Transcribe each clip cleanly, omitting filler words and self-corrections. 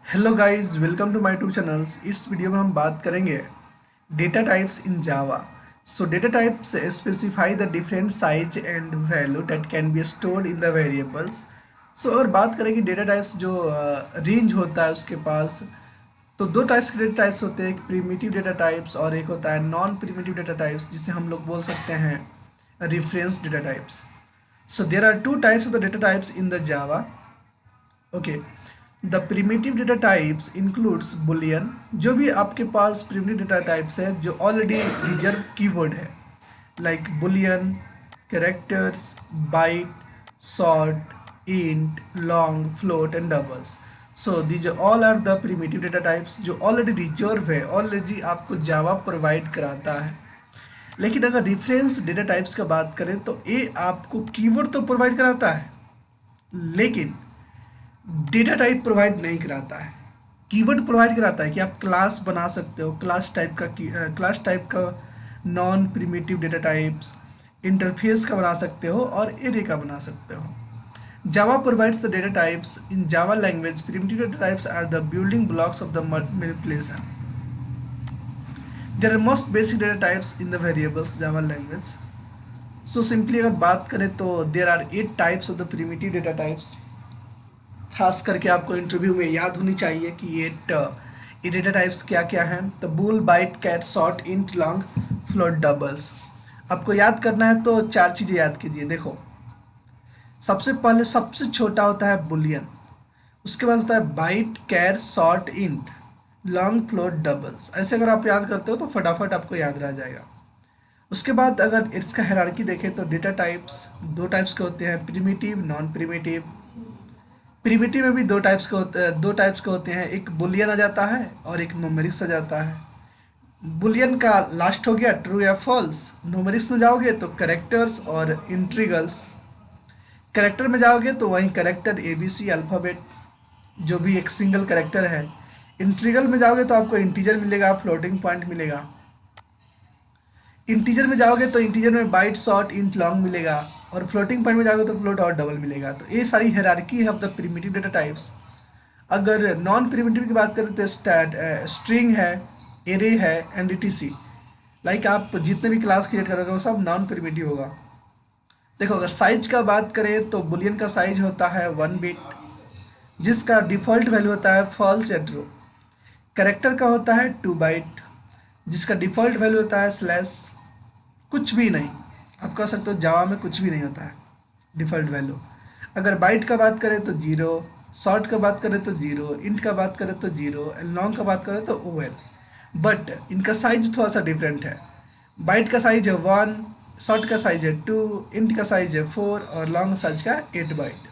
Hello guys, welcome to my two channels. इस video में हम बात करेंगे data types in Java. So data types specify the different size and value that can be stored in the variables. So अगर बात करें कि data types जो रेंज होता है उसके पास, तो दो टाइप्स के डेटा टाइप्स होते हैं। एक प्रिमिटिव डेटा टाइप्स और एक होता है नॉन प्रिमिटिव डेटा टाइप्स, जिसे हम लोग बोल सकते हैं reference data types. So there are two types of the data types in the Java. Okay, the primitive data types includes boolean. जो भी आपके पास प्रिमिटिव डेटा टाइप्स है जो ऑलरेडी रिजर्व कीवर्ड है, like boolean, characters, byte, short, int, long, float and doubles. So these all are the primitive data types जो already reserved है, already आपको जावा प्रोवाइड कराता है। लेकिन अगर डिफरेंस डेटा टाइप्स का बात करें तो ये आपको कीवर्ड तो प्रोवाइड कराता है, लेकिन डेटा टाइप प्रोवाइड नहीं कराता है। कीवर्ड प्रोवाइड कराता है कि आप क्लास बना सकते हो, क्लास टाइप का non primitive data types, interface का बना सकते हो और एरे का बना सकते हो। Java provides the data types in Java language. Primitive data types are the building blocks of the manipulation. There are most basic data types in the variables Java language. So simply अगर बात करें तो there are 8 types of the primitive data types. खास करके आपको interview में याद होनी चाहिए कि ये डेटा टाइप्स क्या क्या हैं। तो bool, byte, cat, short, int, long, float, doubles. आपको याद करना है तो चार चीज़ें याद कीजिए। देखो, सबसे पहले सबसे छोटा होता है बुलियन, उसके बाद होता है byte, char, short, int, long, float, doubles. ऐसे अगर आप याद करते हो तो फटाफट आपको याद रह जाएगा। उसके बाद अगर इसका हायरार्की देखें तो डेटा टाइप्स दो टाइप्स के होते हैं, प्रिमिटिव, नॉन प्रिमिटिव। प्रिमिटिव में भी दो टाइप्स के होते हैं, एक बुलियन आ जाता है और एक न्यूमेरिक्स आ जाता है। बुलियन का लास्ट हो गया ट्रू या फॉल्स। न्यूमेरिक्स में जाओगे तो करेक्टर्स और इंट्रीगल्स। करेक्टर में जाओगे तो वहीं करेक्टर ABC अल्फ़ाबेट, जो भी एक सिंगल करेक्टर है। इंट्रीगल में जाओगे तो आपको इंटीजर मिलेगा, फ्लोटिंग पॉइंट मिलेगा। इंटीजर में जाओगे तो इंटीजर में बाइट, शॉर्ट, इंट, लॉन्ग मिलेगा, और फ्लोटिंग पॉइंट में जाओगे तो फ्लोट और डबल मिलेगा। तो ये सारी हायरार्की है of the primitive data types. अगर नॉन प्रिमिटिव की बात करें तो स्ट्रिंग है, एरे है एंड etc। लाइक आप जितने भी क्लास क्रिएट करोगे वो सब नॉन प्रिमिटिव होगा। देखो, अगर साइज का बात करें तो बुलियन का साइज होता है 1 बिट, जिसका डिफ़ॉल्ट वैल्यू होता है फॉल्स या ट्रू। कैरेक्टर का होता है 2 बाइट, जिसका डिफ़ॉल्ट वैल्यू होता है स्लैश। कुछ भी नहीं, आप कह सकते हो जावा में कुछ भी नहीं होता है डिफ़ॉल्ट वैल्यू। अगर बाइट का बात करें तो 0, शॉर्ट का बात करें तो 0, इंट का बात करें तो 0, लॉन्ग का बात करें तो OL। बट इनका साइज थोड़ा सा डिफरेंट है। बाइट का साइज है 1, शॉर्ट का साइज है 2, इंट का साइज है 4 और लॉन्ग साइज का 8 बाइट।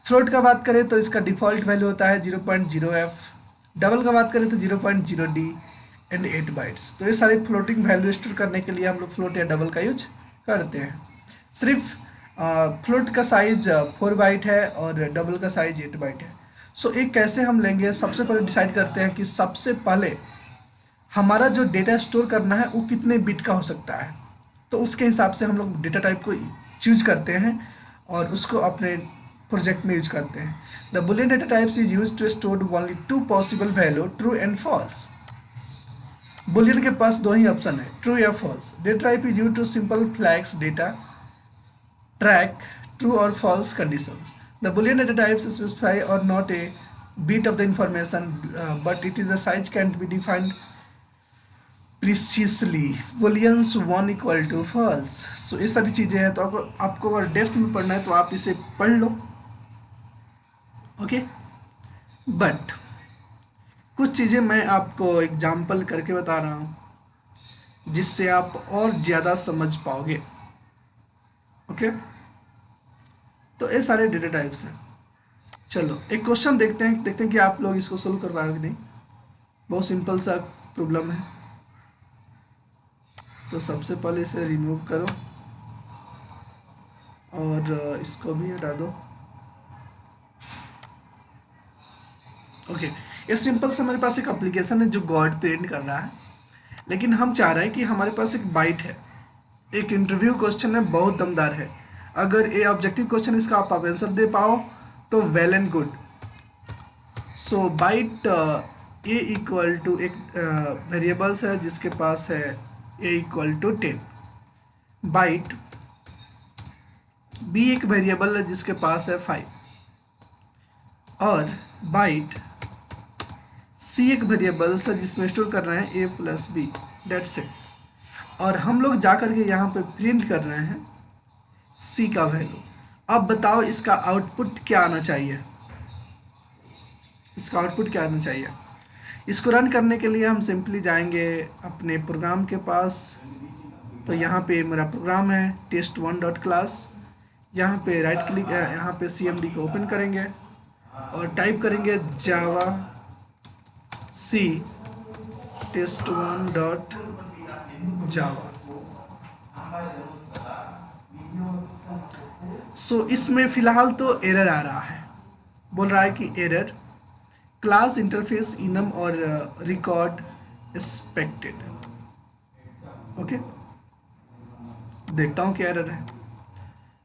फ्लोट का बात करें तो इसका डिफ़ॉल्ट वैल्यू होता है 0.0f। डबल का बात करें तो 0.0d एंड 8 बाइट्स। तो ये सारे फ्लोटिंग वैल्यू स्टोर करने के लिए हम लोग फ्लोट या डबल का यूज करते हैं। सिर्फ फ्लोट का साइज 4 बाइट है और डबल का साइज 8 बाइट है। सो एक कैसे हम लेंगे, सबसे पहले डिसाइड करते हैं कि सबसे पहले हमारा जो डेटा स्टोर करना है वो कितने बिट का हो सकता है। तो उसके हिसाब से हम लोग डेटा टाइप को चूज करते हैं और उसको अपने प्रोजेक्ट में यूज करते हैं। The boolean data types is use to store only 2 possible value, true and false. Boolean के पास दो ही ऑप्शन है, ट्रू या false. Data type is use to simple flags data track true or false conditions. The Boolean data types specify or not a bit of the information, but it is the size can be defined precisely. Booleans 1 equal to false. So ये सारी चीज़ें हैं, तो आपको अगर depth में पढ़ना है तो आप इसे पढ़ लो। ओके, बट कुछ चीज़ें मैं आपको एग्जाम्पल करके बता रहा हूँ जिससे आप और ज़्यादा समझ पाओगे। ओके, तो ये सारे डेटा टाइप्स हैं। चलो एक क्वेश्चन देखते हैं कि आप लोग इसको सोल्व कर पाओगे कि नहीं। बहुत सिंपल सा प्रॉब्लम है। तो सबसे पहले इसे रिमूव करो और इसको भी हटा दो। ओके, ये सिंपल से हमारे पास एक एप्लीकेशन है जो गॉड प्रिंट कर रहा है, लेकिन हम चाह रहे हैं कि हमारे पास एक बाइट है, एक इंटरव्यू क्वेश्चन है, बहुत दमदार है। अगर ये ऑब्जेक्टिव क्वेश्चन इसका आप आंसर दे पाओ तो well and good. So byte A equal to एक वेरिएबल्स है जिसके पास है A equal to 10, byte B एक वेरिएबल है जिसके पास है 5, और बाइट सी एक वेरिएबल है जिसमें स्टोर कर रहे हैं ए प्लस बी, डेट्स इट। और हम लोग जा करके यहाँ पे प्रिंट कर रहे हैं सी का वैल्यू। अब बताओ इसका आउटपुट क्या आना चाहिए, इसका आउटपुट क्या आना चाहिए। इसको रन करने के लिए हम सिंपली जाएंगे अपने प्रोग्राम के पास। तो यहाँ पे मेरा प्रोग्राम है test1.class, यहाँ पे राइट क्लिक, यहाँ पे CMD को ओपन करेंगे और टाइप करेंगे जावा सी test1.java। सो इसमें फ़िलहाल तो एरर आ रहा है, बोल रहा है कि एरर क्लास इंटरफेस इनम और रिकॉर्ड एक्सपेक्टेड। ओके, देखता हूँ क्या एरर है।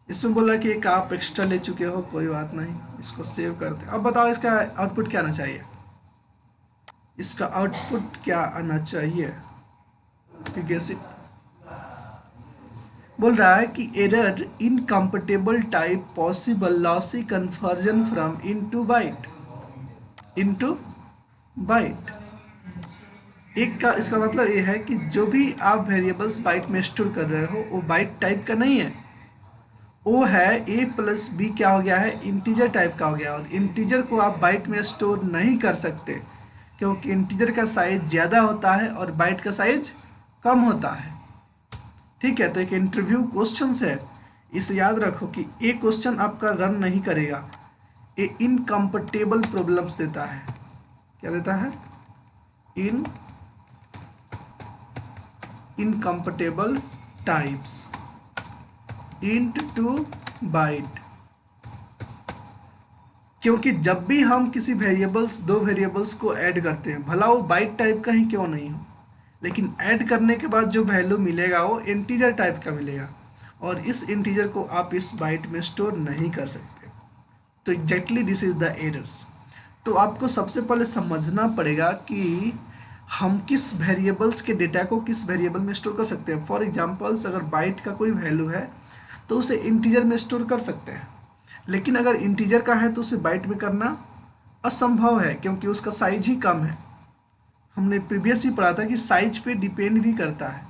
इसमें बोल रहा है कि एक आप एक्स्ट्रा ले चुके हो, कोई बात नहीं, इसको सेव करते हैं। अब बताओ इसका आउटपुट क्या आना चाहिए, इसका आउटपुट क्या आना चाहिए। Guess it. बोल रहा है कि error incompatible type possible lossy conversion from into byte. एक का इसका मतलब ये है कि जो भी आप वेरिएबल्स बाइट में स्टोर कर रहे हो वो बाइट टाइप का नहीं है, वो है ए प्लस बी क्या हो गया है, इंटीजर टाइप का हो गया। और इंटीजर को आप बाइट में स्टोर नहीं कर सकते क्योंकि इंटीजर का साइज ज़्यादा होता है और बाइट का साइज कम होता है। ठीक है, तो एक इंटरव्यू क्वेश्चन है, इसे याद रखो कि ये क्वेश्चन आपका रन नहीं करेगा, ये इनकम्पेटेबल प्रॉब्लम्स देता है। क्या देता है, incompatible types int to byte. क्योंकि जब भी हम किसी दो वेरिएबल्स को ऐड करते हैं, भला वो बाइट टाइप का ही क्यों नहीं हो, लेकिन ऐड करने के बाद जो वैल्यू मिलेगा वो इंटीजर टाइप का मिलेगा और इस इंटीजर को आप इस बाइट में स्टोर नहीं कर सकते। तो exactly this is the errors. तो आपको सबसे पहले समझना पड़ेगा कि हम किस वेरिएबल्स के डेटा को किस वेरिएबल में स्टोर कर सकते हैं। फॉर एग्जांपल्स अगर बाइट का कोई वैल्यू है तो उसे इंटीजर में स्टोर कर सकते हैं, लेकिन अगर इंटीजर का है तो उसे बाइट में करना असंभव है क्योंकि उसका साइज ही कम है। हमने प्रीवियस ही पढ़ा था कि साइज पे डिपेंड भी करता है,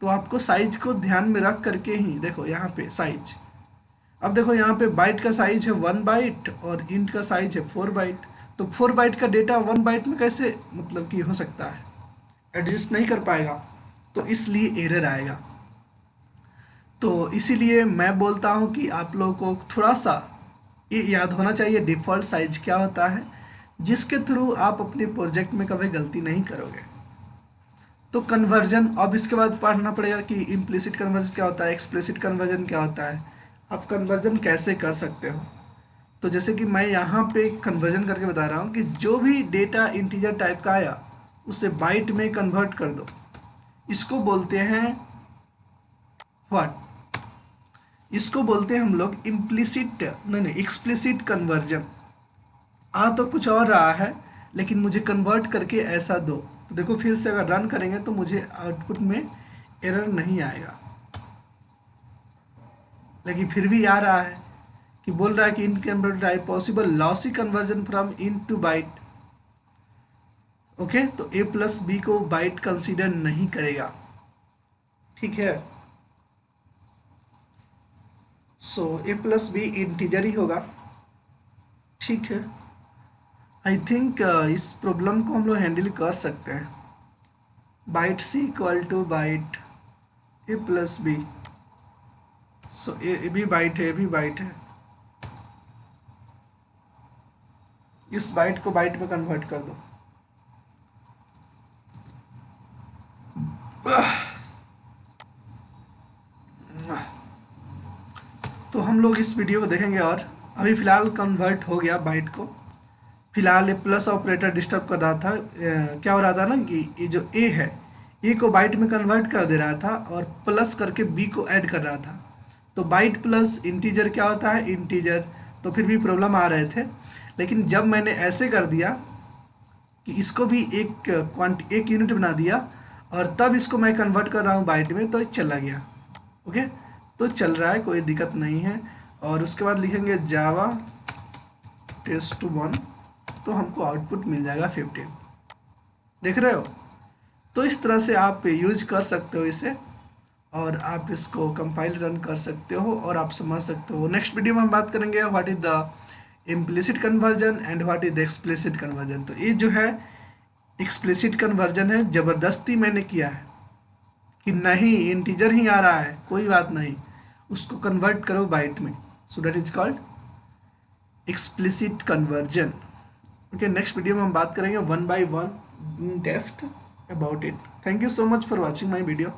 तो आपको साइज को ध्यान में रख करके ही देखो यहाँ पे साइज। अब देखो यहाँ पे बाइट का साइज है 1 बाइट और इंट का साइज है 4 बाइट, तो 4 बाइट का डेटा 1 बाइट में कैसे मतलब कि हो सकता है, एडजस्ट नहीं कर पाएगा, तो इसलिए एरर आएगा। तो इसीलिए मैं बोलता हूँ कि आप लोगों को थोड़ा सा ये याद होना चाहिए डिफ़ॉल्ट साइज क्या होता है, जिसके थ्रू आप अपने प्रोजेक्ट में कभी गलती नहीं करोगे। तो कन्वर्जन, अब इसके बाद पढ़ना पड़ेगा कि इम्प्लिसिट कन्वर्जन क्या होता है, एक्सप्लिसिट कन्वर्जन क्या होता है, आप कन्वर्जन कैसे कर सकते हो। तो जैसे कि मैं यहाँ पे कन्वर्जन करके बता रहा हूँ कि जो भी डेटा इंटीजर टाइप का आया उसे बाइट में कन्वर्ट कर दो, इसको बोलते हैं व्हाट, इसको बोलते हैं हम लोग इम्प्लिसिट नहीं एक्सप्लिसिट कन्वर्जन। आ तो कुछ और रहा है लेकिन मुझे कन्वर्ट करके ऐसा दो। तो देखो फिर से अगर रन करेंगे तो मुझे आउटपुट में एरर नहीं आएगा, लेकिन फिर भी आ रहा है कि बोल रहा है कि incompatible type possible lossy conversion from int to byte. Okay, तो ए प्लस बी को बाइट कंसीडर नहीं करेगा। ठीक है, so A plus B integer ही होगा। ठीक है, आई थिंक इस प्रॉब्लम को हम लोग हैंडल कर सकते हैं। Byte c equal to byte a plus b, so a भी बाइट है, ए भी बाइट है, इस बाइट को बाइट में कन्वर्ट कर दो। तो हम लोग इस वीडियो को देखेंगे और अभी फ़िलहाल कन्वर्ट हो गया बाइट को। फिलहाल ये प्लस ऑपरेटर डिस्टर्ब कर रहा था, क्या हो रहा था ना कि ये जो ए है ए को बाइट में कन्वर्ट कर दे रहा था और प्लस करके बी को ऐड कर रहा था। तो बाइट प्लस इंटीजर क्या होता है, इंटीजर, तो फिर भी प्रॉब्लम आ रहे थे। लेकिन जब मैंने ऐसे कर दिया कि इसको भी एक यूनिट बना दिया और तब इसको मैं कन्वर्ट कर रहा हूँ बाइट में, तो ये चला गया। ओके, तो चल रहा है, कोई दिक्कत नहीं है। और उसके बाद लिखेंगे जावा test1, तो हमको आउटपुट मिल जाएगा 15। देख रहे हो? तो इस तरह से आप यूज कर सकते हो इसे, और आप इसको कंपाइल रन कर सकते हो और आप समझ सकते हो। नेक्स्ट वीडियो में हम बात करेंगे what is the implicit conversion and what is the explicit conversion. तो ये जो है एक्सप्लिसिट कन्वर्जन है, ज़बरदस्ती मैंने किया है कि नहीं इंटीजर ही आ रहा है, कोई बात नहीं, उसको कन्वर्ट करो बाइट में, so that is called explicit conversion. Okay, next video में हम बात करेंगे one by one in depth about it. Thank you so much for watching my video.